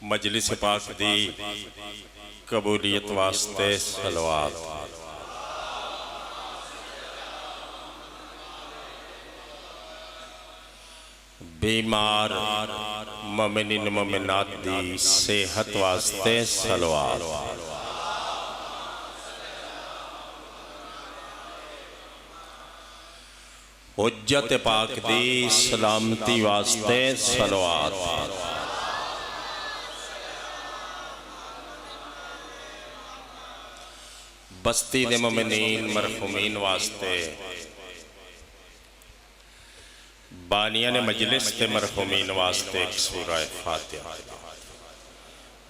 मजलिस पाक दी कबूलियत वास्ते सलवात। बीमार मोमिनीन मोमिनात दी सेहत वास्ते सलवात। हुज्जत पाक दी सलामती वास्ते सलवात। बस्ती दे मोमिनीन मरहुमीन वास्ते, बानिया ने मजलिस के मरहुमीन वास्ते एक सूरह फातिहा।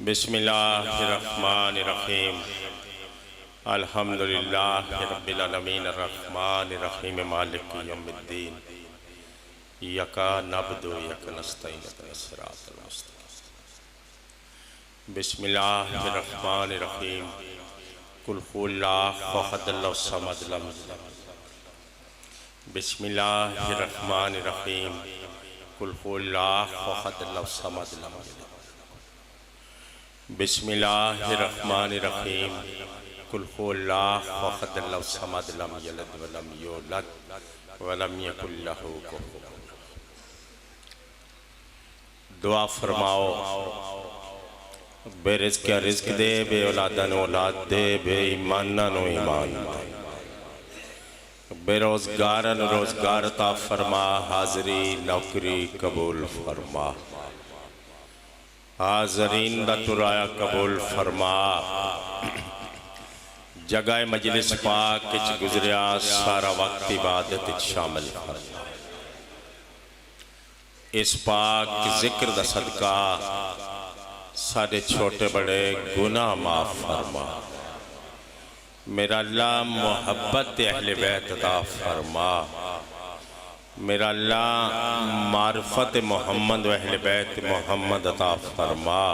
बिस्मिल्लाहिर्रहमानिर्रहीम। अल्हम्दुलिल्लाहि रब्बिल आलमीन अर्रहमानिर रहीम मालिकि यौमिद्दीन। इय्याका नअबुदु व इय्याका नस्तईन इहदिनस सिरातल मुस्तकीम। बिस्मिल्लाहिर्रहमानिर्रहीम। कुल हुवल्लाहु अहद अल्लाहु समद लम यलिद। बिस्मिल्लाहिर्रहमानिर्रहीम। कुल हुवल्लाहु अहद अल्लाहु समद लम यलिद। बिस्मिल्लाहिर्रहमानिर्रहीम। कुल हुवल्लाहु अहद अल्लाहु समद लम यलिद व लम यूलद व लम यकुल लहू कुफुवन अहद। दुआ फरमाओ, बेरिज़्क़ का रिज़्क़ दे, बे औलादा नो औलाद दे, बे ईमाना नो ईमान दे, बेरोज़गारा नो रोज़गार अता फरमा, हाज़री नौकरी कबूल फरमा, हाज़रीन दा तुराया कबूल फरमा। जगह मजलिस पाक विच गुज़रिया सारा वक्त इबादत शामिल फरमा। इस पाक जिक्र दा सदका सारे छोटे बड़े गुनाह माफ फरमा। मेरा अल्लाह मोहब्बत अहले बैत अता फरमा। मेरा अल्लाह मार्फत मोहम्मद व अहले बैत मोहम्मद अता फरमा।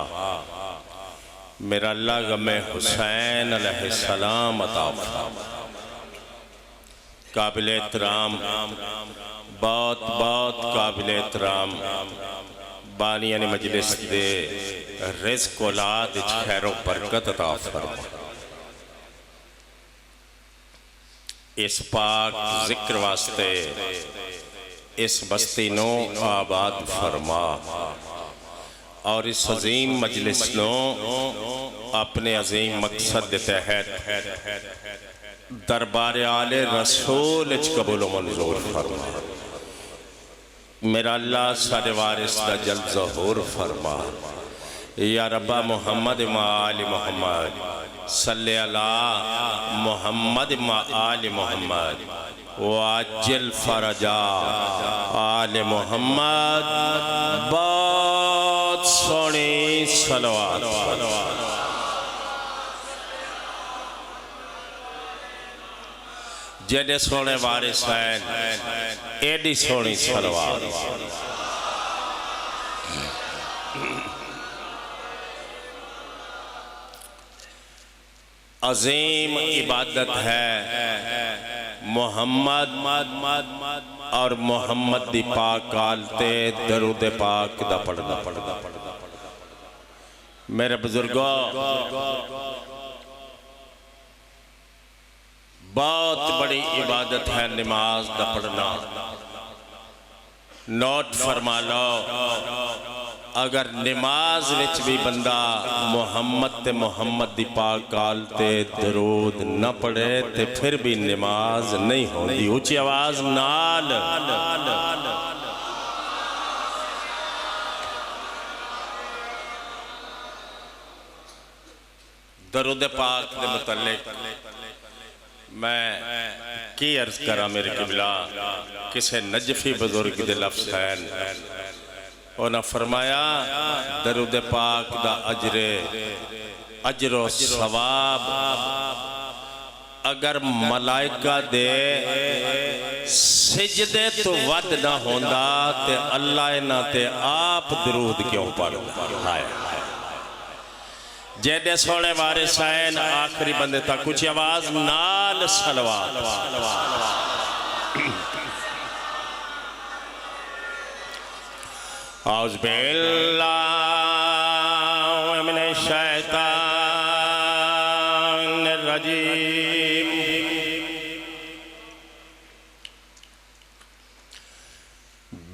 मेरा अल्लाह गमे हुसैन अलैहिस्सलाम अता फरमा। काबिल एहतराम, बहुत बहुत काबिल एहतराम बानिया ने मजलिस दे रिज़्क़ औलाद खैरो बरकत अता फरमा। इस पाक जिक्र वास्ते इस बस्ती नो आबाद फरमा और इस अजीम मजलिस नो अपने अजीम मकसद के तहत दरबार आले रसूल कबूल मंजूर फरमा। मेरा अल्लाह सारे वारिस दा जल ज़हूर फरमा। या रब्बा मोहम्मद मा आलि मोहम्मद सल्ले अला मोहम्मद मा आलि मोहम्मद वाजिल फरजा आले मोहम्मद। बहुत सोहनी सलवात। जेडे सोने वारिस हैं एडी सोहनी सलवात। अजीम इबादत है मोहम्मद और मोहम्मद दी पाक आलते दरूद पाक दा पढ़ना। मेरे बुजुर्गों, बहुत बड़ी इबादत है नमाज दा पढ़ना। नोट फरमा लो, अगर नमाज विच भी बंदा मोहम्मद ते मोहम्मद दी पाक आलते दरूद न पढ़े ते फिर भी नमाज नहीं होती। ऊंची आवाज नाल दरूद पाक दे मुतल्लिक मैं की अर्ज करा। मेरे किबला किसे नजफी बुजुर्ग दे लफ्ज़ हैं, उन्हें फरमाया दरूद पाक दा अजरो सवाब अगर मलाइका दे सिजदे तो वध ना होंदा ते अल्लाह इन्हां ते आप दरूद क्यों पढ़दा है। जेडे सोने वारिस हैं आखिरी बंदे तक कुछ आवाज नाल सलवात। औज़ बिल्लाह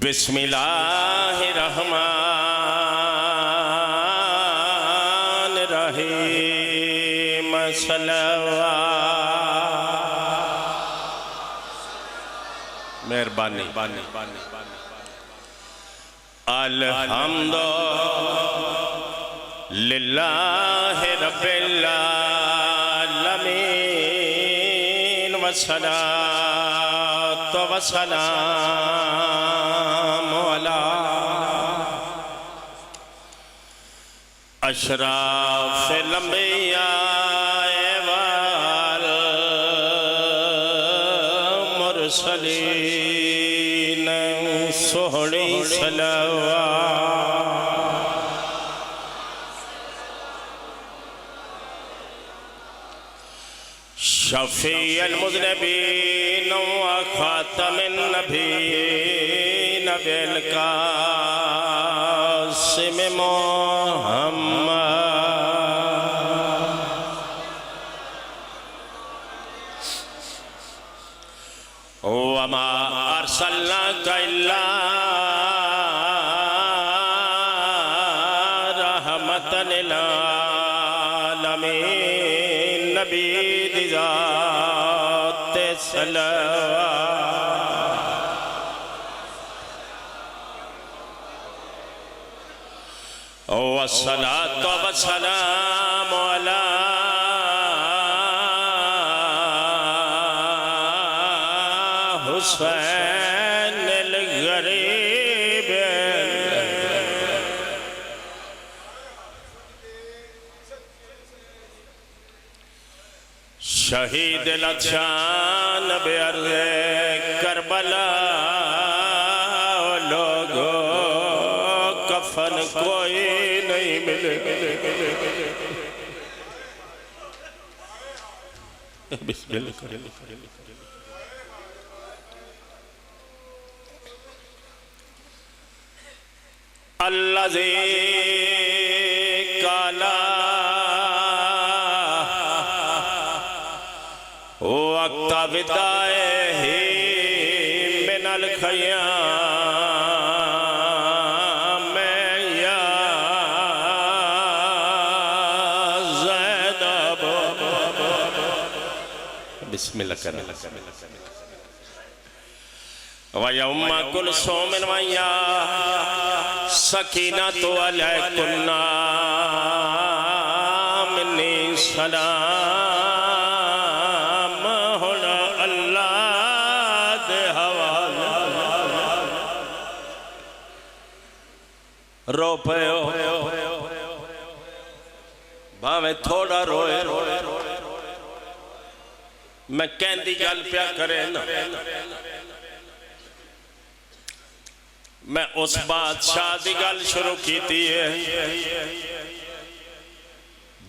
बिस्मिल्लाहिर्रहमानिर्रहीम सल्लल्लाहु मेहरबानी अल्हम्दुलिल्लाहि रब्बिल आलमीन वस्सलातु वस्सलामु अला अशराफिल अंबिया वल मुरसलीन सोहनी सलवात शफ़ीअल मुज़निबीन व ख़ातमिन नबीय्यीन बिल क़ासिम मुहम्मद व मा अरसलनाका इल्ला रहमतन लिल आलमीन नबी ज़ाते सल्लल्लाहु वस्सलातु वस्सलामु अला हुसैनिल गरीब शहीद लक्षान बेअर्ज़े करबला लोगो कफन कोई नहीं मिले अल्लाज़ी काला वक्ता विदाए ही मिनल खयाम में या ज़ैनब बिस्मिल्लाह करना व यौम कुलसूम व या सकीनतु अलैकुन्ना मिन्नी सलाम होना अल्लाह दे हवाला रो पयो भावे थोड़ा रोए मैं कहती गल प्या करे ना मैं उस बादशाह की गल शुरू की है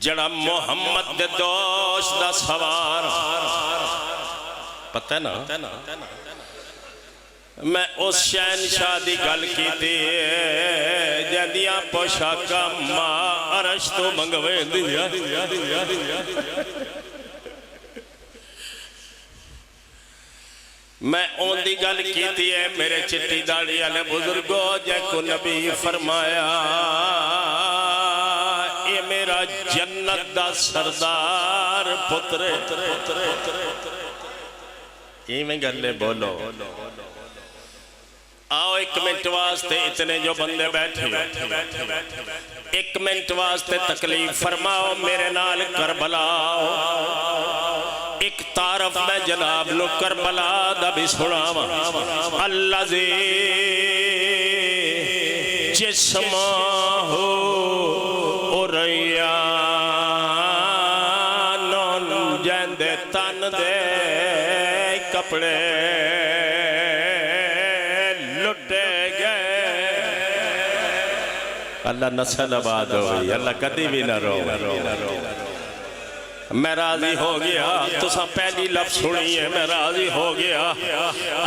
जड़ा मोहम्मद दे दोस्त दा सवार पता है ना मैं उस शहनशाह की गल की जदियां पोशाका मां अरश तो मंगवे मैं उनकी गल की है मेरे चिट्टी दाढ़ी वाले बुजुर्गो जैको नबी फरमाया ये मेरा जन्नत दा सरदार पुत्र इवें गल्ले बोलो आओ एक मिनट वास्ते इतने जो बंदे बैठे एक मिनट वास्ते तकलीफ फरमाओ मेरे नाल करबला एक तारफ में जनाब लो करबला दा भी सुनावा अल्लाह जी जिस्म हो रैया नौन जंदे तन दे कपड़े लुटे गए अल्लाह नस्ल आबाद हो अल्लाह कदी भी ना रो मैं राजी हो गया तुसा पहली लफ्ज सुनी है मैं राजी हो गया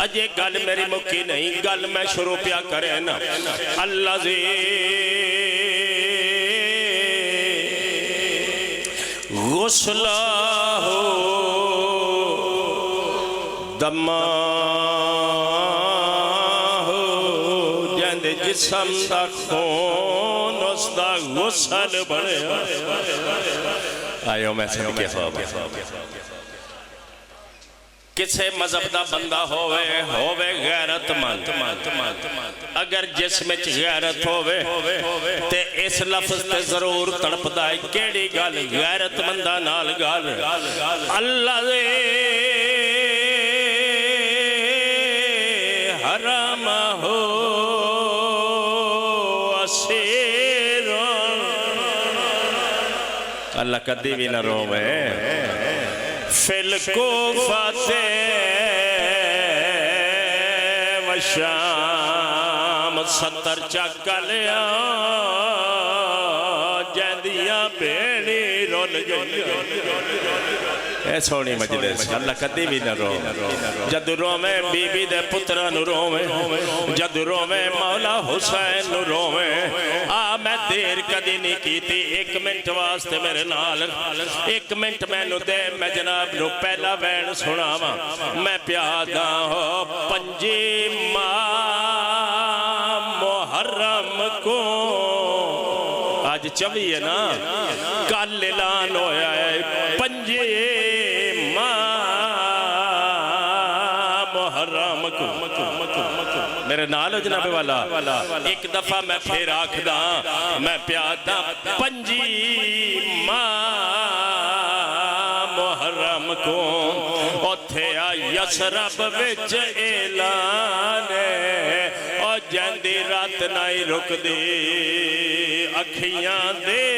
अजे गल मेरी मुक्की नहीं गल मैं शुरू पिया करे ना अल्लाह जी गुस्ला हो दमा हो कहते जिसम दा खून उसदा गुसल बने आयो मैं सदके किसे मजहब का बंदा होवे गैरतमंद अगर जिसम च गैरत होवे ते इस लफ्ज ते जरूर तड़पदा है केड़ी गल गैरतमंदा नाल गल अल्लाह दे हराम हो असीर अल्लाह कदी भी न रोवे फिल को फाते वशाम 70 चक लिया जैदियां बेड़ी रुल गई सोनी मजलिस अल्लाह कदी भी न रोवे जद रोवे बीबी दे पुत्रा नु रोवे जद रोवे मौला हुसैन नु रोवे आ मैं देर कदी नहीं कीती 1 मिनट वास्ते मेरे नाल 1 मिनट मैनू दे मैं जनाब नु पहला वैन सुनावा मैं प्यादा हो 5 मुहर्रम को आज 24 है ना कल ऐलान होया है 5 मुहर्रम को मेरे नाल जनाबे वाला एक दफा मैं फिर आखदा मैं प्यादा 5 मुहर्रम को उथे आ यसरब विच ऐलान और जंदी रात नहीं रुकदी अखियां दे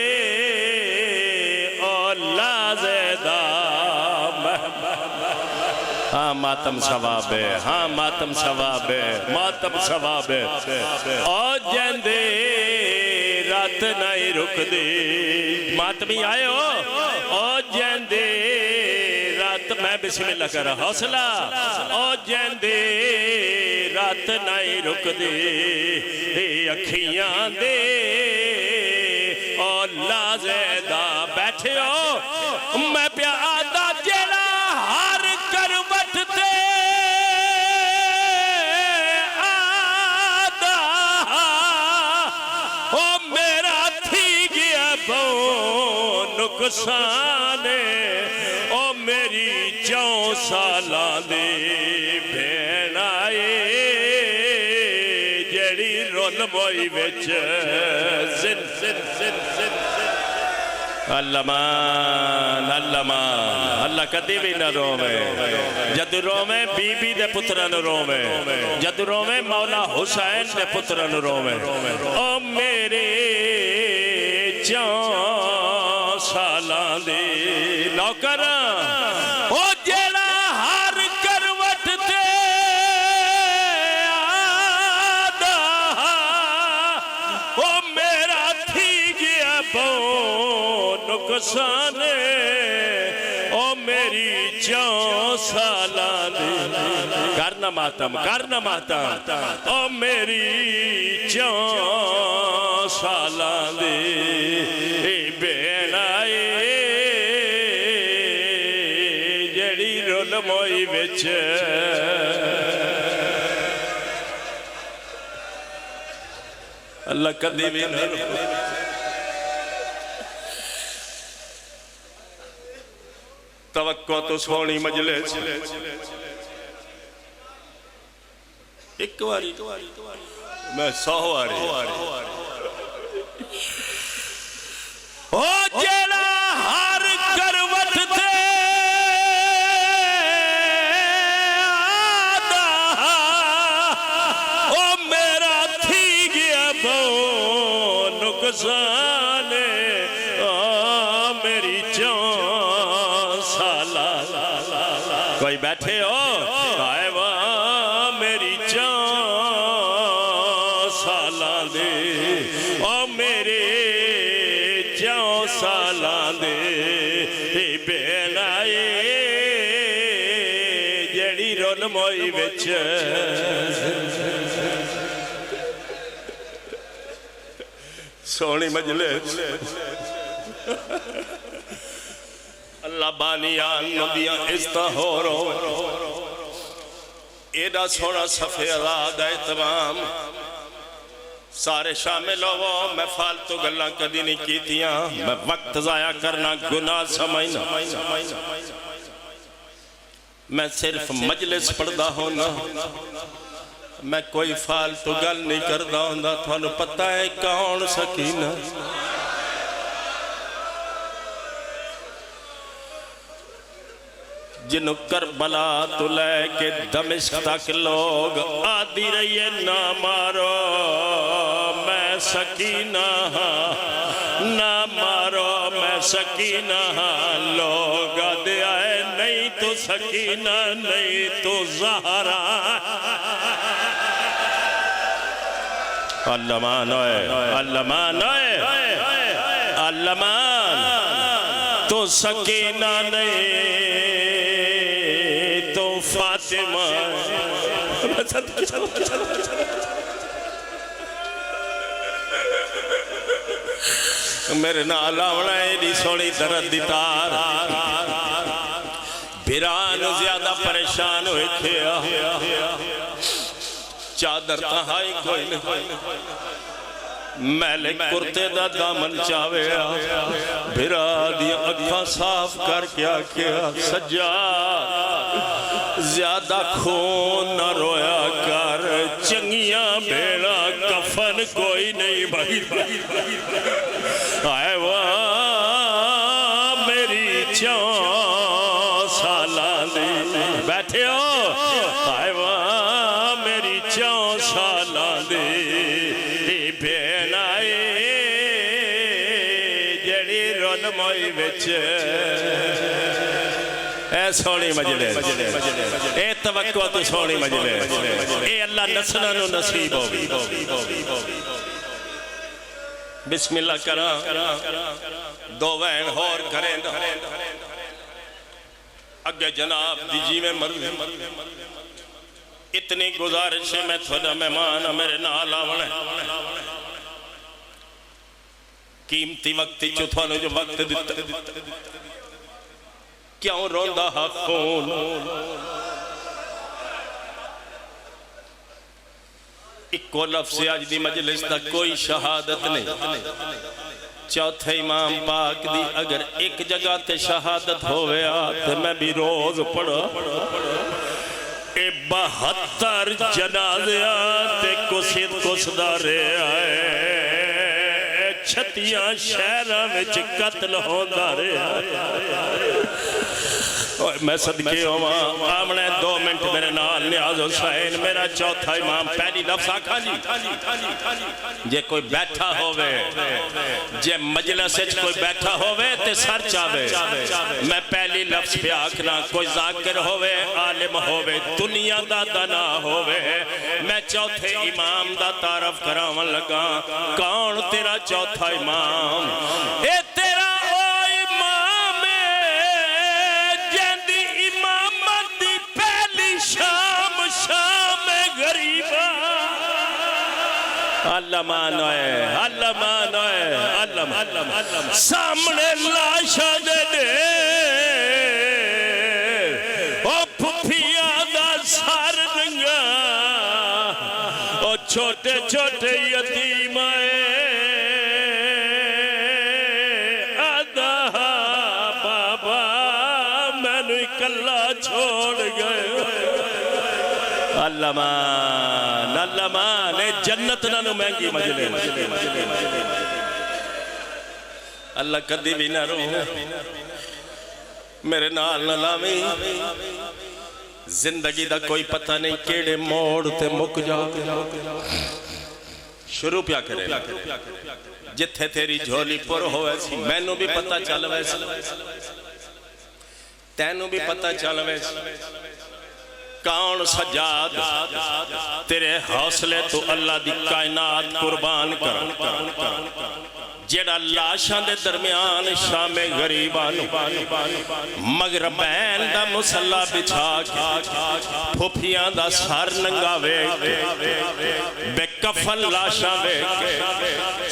और लाज़ेदा हाँ मातम सवाब है हाँ मातम सवाब है मातम सवाब है और जंदे रात नहीं रुकदी मातमी आए हो और जंदे रात मैं बिस्मिल्लाह कर हौसला और जंदे रात नहीं रुकदी अखियां दे और लाज़ेदा बैठे हो मैं प्यादा जेड़ा हर करवट ते आदा ओ मेरा थी गया बहुत नुकसान ओ मेरी 4 सालां दी भेण आए जेड़ी रुल मोई विच जिन जिन जिन जिन अल्लामान अल्लामान अल्लाह कदी भी न रोवे जद रोवे बीबी दे पुत्रा न रोवे जद रोवे मौला हुसैन दे पुत्रा न रोवे ओ मेरे 4 सालां दे नौकर ओ जेड़ा हर करवट ते आदा ओ मेरा थी गया बहुत नुकसान ओ मेरी 4 सालां दी करना मातम ओ मेरी 4 सालां दी भेण आए जेड़ी रुल मोई विच अल्लाह कदी भी न तवक्को तो सोनी मजलिस एक बारी मैं 100 बारी ओ जेड़ा हर करवट ते आदा ओ मेरा थी गया बहुत नुकसान ओ मेरी 4 साला कोई बैठे हो आए वाह मेरी 4 सालां दे ओ मेरे 4 सालां दे भेण आए जेड़ी रुल मोई विच सोनी मजलिस अल्लाह बानिया नबियां इज्जत हो रो एडा सोना सफे आजाद है तमाम सारे शामिल होवो। मैं फालतू गल्लां कदी नहीं कीतियां, मैं वक्त जाया करना गुनाह समझना। मैं सिर्फ मजलिस पढ़दा होना, मैं कोई फालतू गल नहीं करदा होंदा। थानू पता है कौन सकीना? जिन्हों करबला तो लैके दमिश्क तक लोग आदि रहिए ना मारो, मैं सकीना ना मारो, मैं सकीना। लोग आदे आए नहीं तो सकीना, नहीं तो ज़हरा। अल्लमान अल्लमान अल्लमान तो सकीना नहीं तो फातिमा। मेरे नाल आवना एडी सोहनी दर्द दी तार। बिरान ज्यादा परेशान होए थे, चादर तहाई कोई नहीं, मैले कुर्ते दा दामन चावे। बिरा दी अखा साफ करके आख्या सज्जा ज्यादा खून न रोया कर, चंगिया बेड़ा कफन कोई नहीं भाई। आए वाह मेरी 4 साला दी बैठे हो, आए वाह मेरी 4 साला दी भेण आए जड़ी रुल मोई विच। सोहनी मजलिस, ए तवक्को तो सोहनी मजलिस, ए अल्लाह नसना नु नसीब होवी। बिस्मिल्लाह करा, 2 वैन होर करें अगे जनाब दी जिवें मर्जी। इतनी गुजारिश है, मैं थोड़ा मेहमान मेरे नाल आवना। कीमती वक्त चो थानू जो वक्त दिता, क्यों रोंदा हा खून? इको लफ्ज़ अज दी मजलिस दा कोई शहादत नहीं। चौथे इमाम पाक दी अगर एक जगह ते शहादत होवे तो मैं भी रोज पढ़ा। 72 जनाज़ा ते कुसदा रहा है, 36 शहरां विच कत्ल होंदा रहा। मैं सदके होवा आमने 2 मिनट मेरे नाल नियाज हुसैन मेरा चौथा इमाम। पहली लफ्ज़ आखा जी, जे कोई बैठा होवे, जे मजलिस विच कोई बैठा होवे ते सर चावे, मैं पहली लफ्ज़ पे आखना कोई जाकिर होवे, आलिम होवे, दुनिया दा दना होवे। मैं चौथे इमाम दा तारफ करावन लगा। कौन तेरा चौथा इमाम? ए तेरा सामने लाशा दे फुफिया दा सर नंगा, छोटे छोटे यतीम आदा बाबा मैनू कला छोड़ गए। अल्लामान अल्लामान जन्नत नानू महंगी मजलिस। अल्लाह कदी भी ना रो मेरे नाल ना लावी। जिंदगी दा कोई पता नहीं केड़े मोड़ ते मुक जा। शुरू प्या करे जिथे तेरी झोली पुर होवे सी, मैनू भी पता चल वैसे, तैनू भी पता चल वैसे। कौन सजाद तेरे हौसले तो अल्लाह दी कायनात कुर्बान कर। जेड़ा लाशां दे दरमियान शामे गरीबां मगरबैन दा मुसल्ला बिछा के फुफियां दा सर नंगावे, बेकफन लाशां वेख के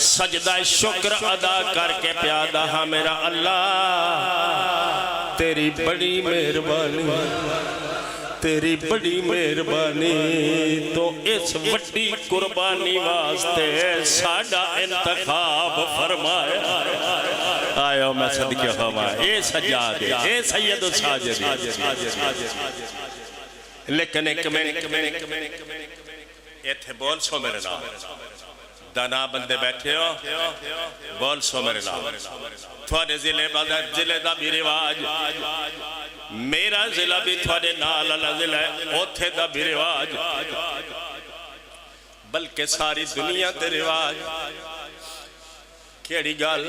सजदा शुक्र अदा करके प्यादा हाँ मेरा अल्लाह तेरी बड़ी मेहरबानी, तेरी बड़ी मेहरबानी तो इस वड्डी कुर्बानी वास्ते साडा इंतखाब फरमाया। आयो मैं सदके होवा ए सज्जाद ए सैयद साजिद। लेकिन एक मिनट इत्थे बोल सो मेरे नाम दाना बंदे बैठे हो बोल सो मेरे नाम। थोड़े जिले का भी रिवाज मेरा जिला भी थोड़े नाल वाला जिला है उथे दा भी रिवाज बल्कि सारी दुनिया ते रिवाज। केड़ी गल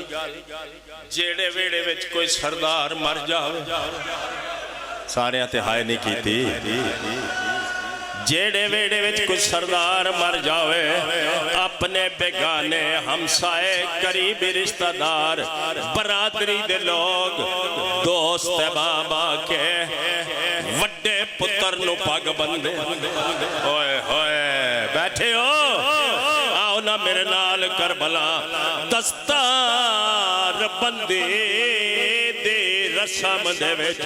जेड़े वेड़े विच कोई सरदार मर जावे सारे ते हाय नहीं कीती। जेड़े वेड़े विच कोई सरदार मर जावे अपने बेगाने हमसाए करीबी रिश्तेदार बरादरी दे लोग दोस्त बाबा के वड्डे पुत्र नु पग बंदे। ओए होए बैठे हो आओ ना मेरे नाल करबला दस्तार बंदे दे रस्म दे विच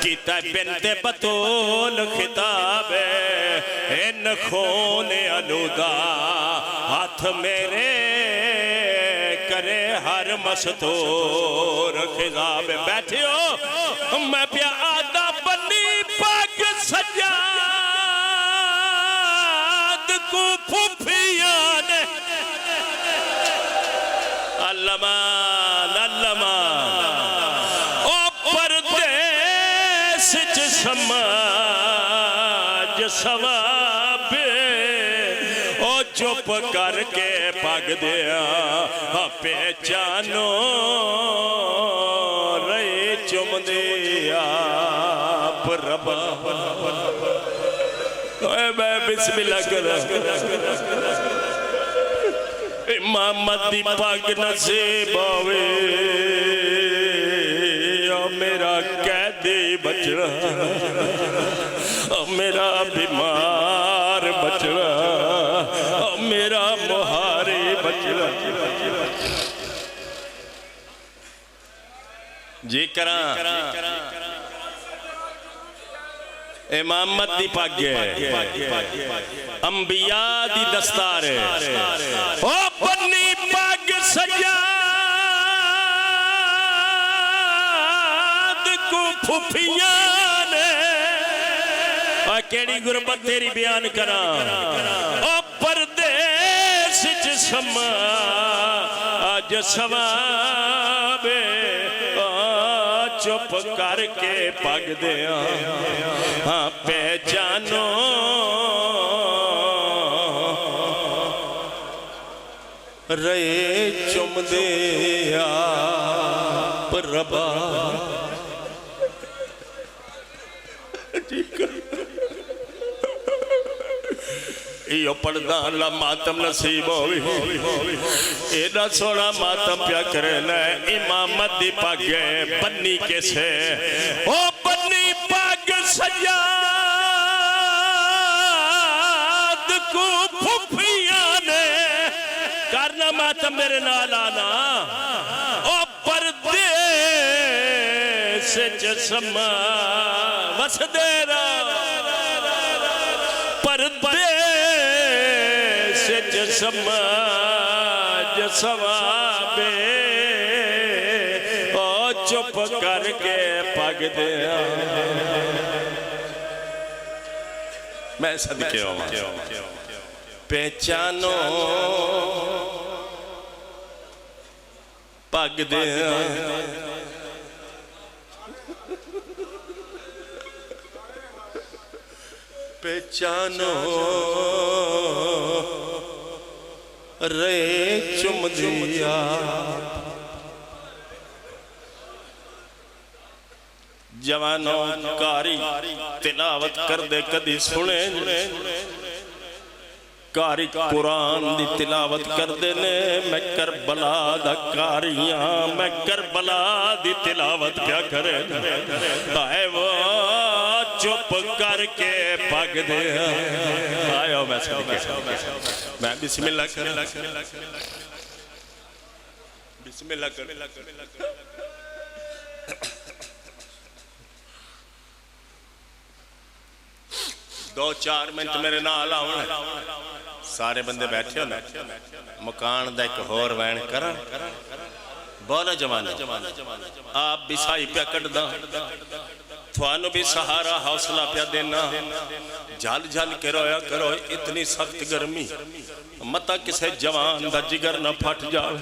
कीता बिनते बतूल खिताब इन खूने अलूदा हाथ मेरे करे हर मस्तूर खिताब। बैठे हो मैं प्या आदा बन्नी पग सजाद को फूफिया ने अल्लमान अल्लमान ओ परदेस च समाज सवाब ओ चुप करके पग दिया पहचानो रे चुम दिया रब। मैं बिस्मिल्लाह कर इमामत दी पग नसीब होवे मेरा कैदी बचड़ा मेरा बीमार बचड़ा मेरा मुहारी बचड़ा जी करा इमामत दी पग अंबिया दी दस्तार ओ बन्नी पग सजाद को फुफिया ने केड़ी गुरबत तेरी बयान करा ओ परदेस च समा अज सवाबे चुप करके पग दिया हाँ पहचानो रे चुम दिया रबा। यो पढ़दा अल्लाह मातम नसीब होवी एदा सोना मातम प्या करे न इमामत दी पग बन्नी के से ओ बन्नी पग सजाद को फुफिया ने करना मातम मेरे नाल आना ओ परदेस च समा वसदेरा समाज सवाबे ओ चुप करके पग दिया मैं सदके पहचानो पग दिया पहचानो रे चुम दिया जवानों कारी तिलावत कर दे कदी सुने कारी कुरान दी तिलावत कर दे ने मैं करबला दा कारियां मैं करबला दी तिलावत क्या करे आए वो चुप करके पग दे आयो मैं मैं बिस्मिल्लाह कर बिस्मिल्लाह कर 2-4 मिनट मेरे नाल आउण सारे बंदे बैठे हो ना मकान दा एक होर वैन करा बोला जमाना आप भी साई पे कटदा थानू भी सहारा हौसला पे देना झल झल के रोया करो इतनी सख्त गर्मी मता किसे जवान दा जिगर ना फट जाए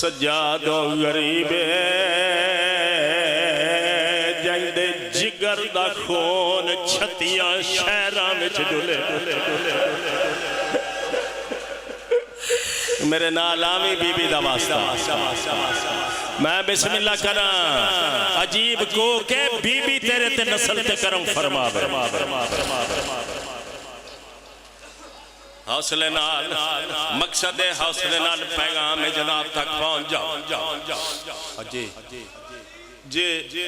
सज्जादो गरीबे जंदे जिगर दा खून छतियां शहरां विच डुले मेरे नाल आवी बीबी दा वास्ता मैं बिस्मिल्लाह करा अजीब को के बीबी तेरे ते नस्ल ते करम फरमावे हौसले नाल मकसद हौसले नाल पैगाम जनाब तक पहुंच जाओ जी जी जी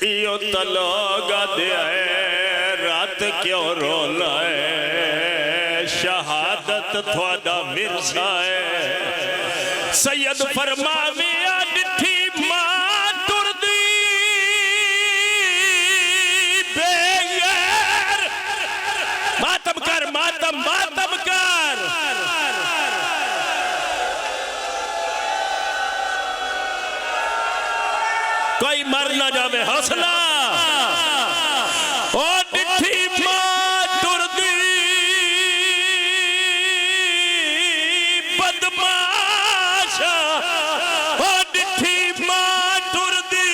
यो तलोगा दे रात क्यों रोना है शहादत थोड़ा मिर्जा है सैयद फरमावे डिठी मां टुरदी बेगैर मातम कर मातम मातम कर कोई मर ना जावे हौसला ओ डिठी मां टुरदी बदमाशा ओ डिठी मां टुरदी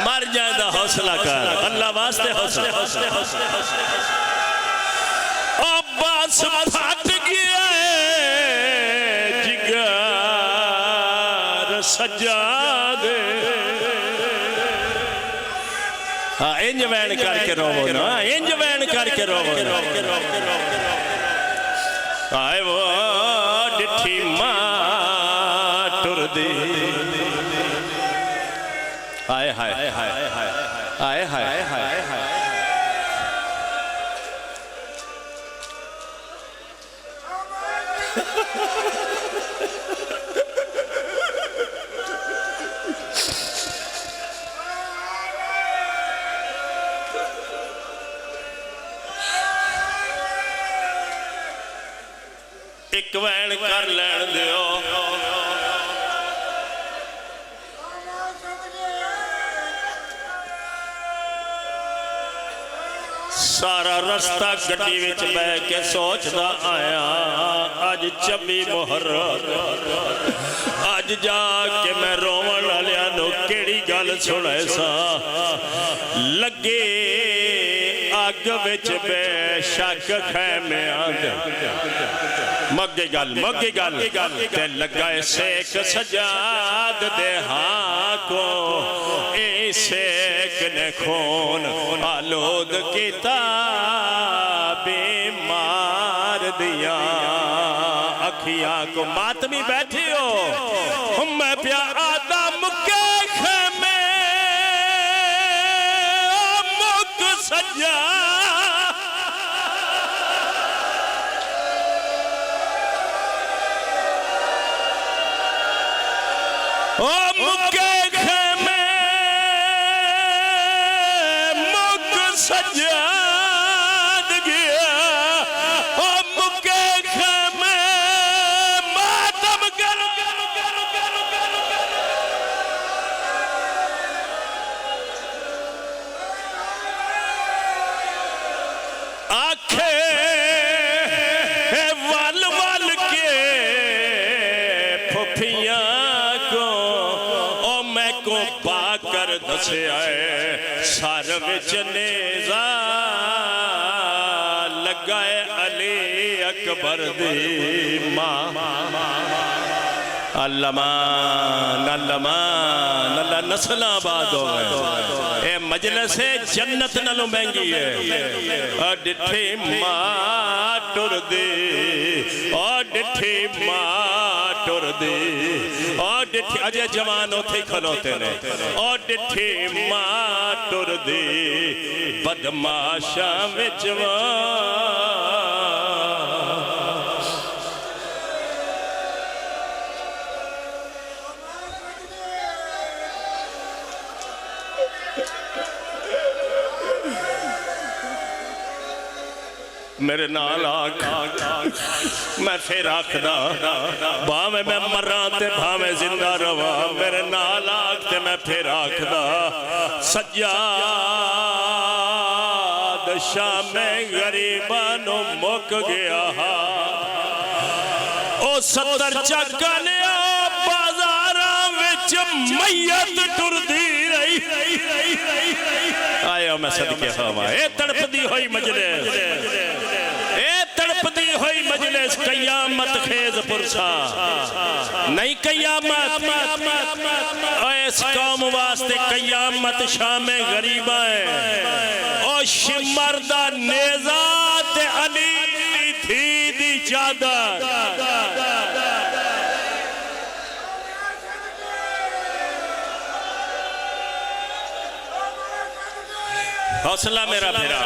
मर जाएगा हौसला कर अल्लाह वास्ते हौसला अब्बास फट गया जिगर सज्जादे हाँ इंज वैन करके रोवो ना इंज वैन करके रोवो आए वो डिठी मां टुरदी हाय हाय हाय हाय हाय हाय हाय एक वैन कर लैन दियो सारा रास्ता गड्डी विच बह के सोचदा आया अज 26 मुहर्रम अज जाके मैं रोवन वालियां नूं केड़ी गल सुणे सा लगे अग विच बेशक खैमे आंदे मगे गल ते लगा सेक सजाद दे हां को ए सेक ने खून आलूद किता बीमार दिया अखियां को मातमी बैठी हो मैं प्या आदा मुके खेमे मुक सजा ओ मुके खेमे मुक सजाद गया ओ मुके खेमे मातम कर आखे वल वल के फुफिया पाकर दसे आए सर विच नेज़ा लगाए अली अकबर दी मां अल्लमान अल्लमान अल्लाह नस्ल आबाद हो गए। ए मजलिस जन्नत नालों महंगी है। डिठे मां टुर दे डिठे मां टुर दे डिठे अजय जवान उथे खलोते ने डिठे मां टुर दे बदमाशा विच मेरे नाल आख मैं फिर आखदा भावे मैं मरा ते भावे जिंदा रवा मेरे नाल आख ते मैं फिर आखदा सज्जाद शामे गरीबा नु मुक गया ओ 70 चक्का लिया बाजारा विच मैयत टुरदी रही आया मैं सदके खावा ए तड़पदी होई मजलिस तड़पती हुई मजलिस कयामत खेज पुरसा नहीं कयामत इस कौम वास्ते कयामत शामे गरीबा है ओ शिमर दा नेज़ा ते अली थी दी चादर हौसला मेरा फिरा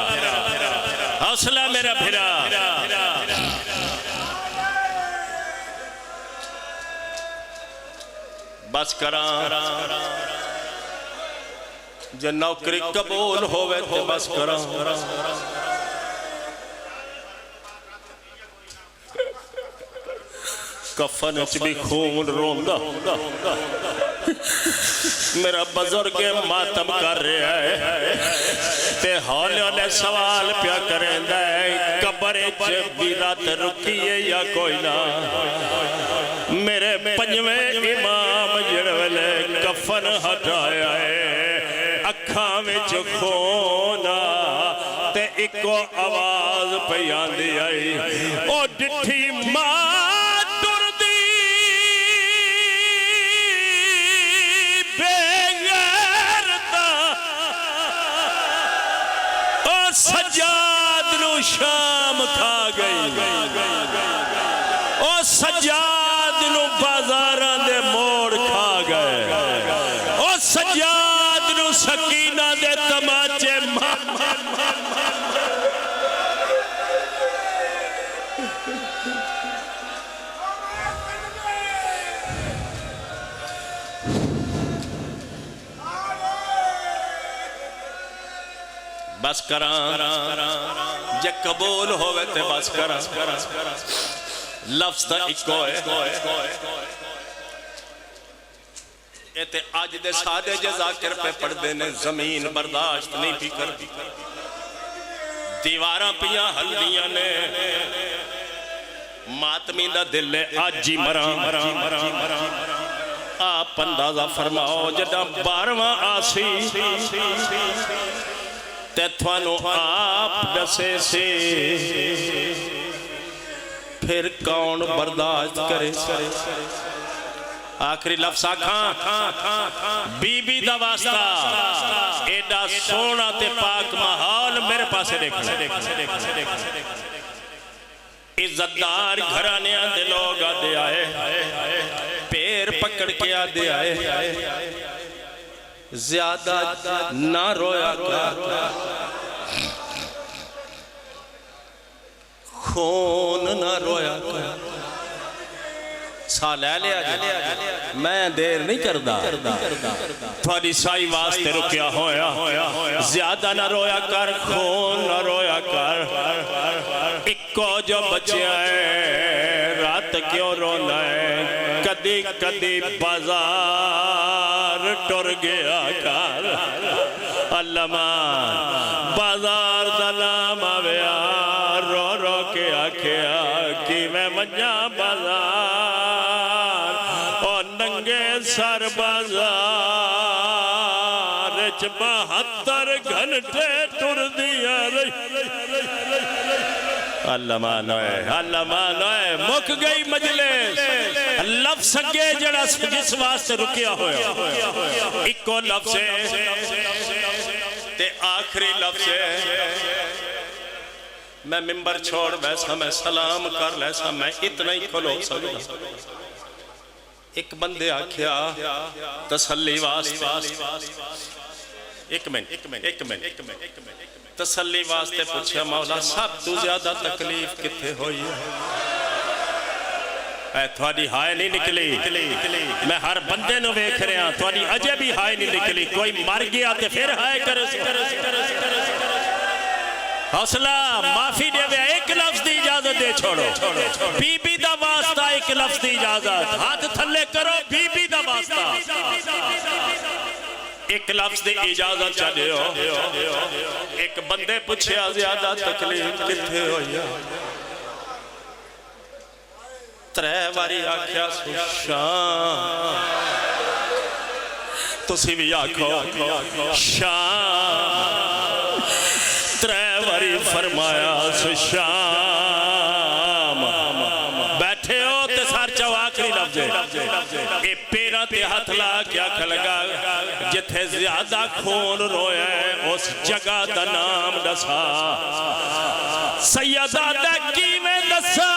हौसला मेरा फिरा बस करा जे नौकरी कबूल होवे तो बस करा कफन च भी खून रोंदा मेरा बुजुर्ग मातम कर रहा है ते हौले हौले सवाल प्या करेंदा है कब्र च भी रात रुकी है या कोई ना मेरे पंजवें इमाम जिहड़े वेले कफन हटाया है अखां विच खून ते इको आवाज पई आंदी आई ओ डिठी मां सज्जाद नु शाम खा गई ओ सज्जाद नु बाजारां दे मोड़ खा गए ओ सज्जाद नु सकीना दे तमाचे बस करा जे कबूल होवे ते बस करा लफ्ज़ तो इको है ये ते अज दे सादे जे ज़ाकिर पे पढ़दे ने जमीन बर्दाश्त नहीं पी करदी दीवारां पियां हल्दियां ने मातमी दा दिल है अज ही मरा आप अंदाजा फरमाओ जदा 12वां आसी ते थानू आप दसे से फिर कौन बर्दाश्त करे आखिरी लफ्ज़ आखा बीबी दा वास्ता एडा सोना ते पाक माहौल मेरे पासे देखना इज्जतदार घराने दे लोग आदे आए पैर पकड़ के आदे आए ज्यादा ना रोया कर खून ना रोया कर सा ले लिया मैं देर नहीं करदा थोड़ी साई वास्ते रुकिया होया ज्यादा ना रोया कर खून ना रोया कर इको जो बच्चा है रात क्यों रोना है कदी कदी बाजार टुर गया कर अल्लमान बाजार दा नाम आया रो रो के आखिया कि मैं मजा बाजार और नंगे सर बाजार 72 घंटे टुर दिया अल्लाह मानो है मुक गई मजलिस लफ्ज़ अगे जड़ा जिस वास्ते रुकिया होया इको लफ्ज़ है ते आखिरी लफ्ज़ है। मैं मिंबर छोड़ वैसा मैं सलाम कर वैसा मैं इतना ही खलो सकदा। एक बंदे आख्या तसल्ली वास्ते एक मिनट तसल्ली वास्ते पूछा मौला सब तू ज्यादा तकलीफ किथे होई है? थोड़ी हाय नहीं निकली। मैं हर बंदे नु वेख रहा थोड़ी अजे भी हाय नहीं निकली। कोई मर गया ते फिर हाय करे। हौसला माफी देवे एक लफ्ज की इजाजत दे छोड़ो। बीबी दा वास्ता एक लफ्ज की इजाजत हाथ थले करो। बीबी दा वास्ता एक लफ्ज की इजाजत चलो। एक बंदे पूछया ज्यादा तकलीफ किथे होई? त्रै बारी आख्या शाम। तुसी भी आखो शाम। त्रै बारी फरमाया शाम। बैठे हो ते सर चो आखिरी लफ्ज ए पैरां ते हाथ ला के आख लगा जिथे ज्यादा खून रोया उस जगह दा नाम दसा। सैयदा दा किवें दसा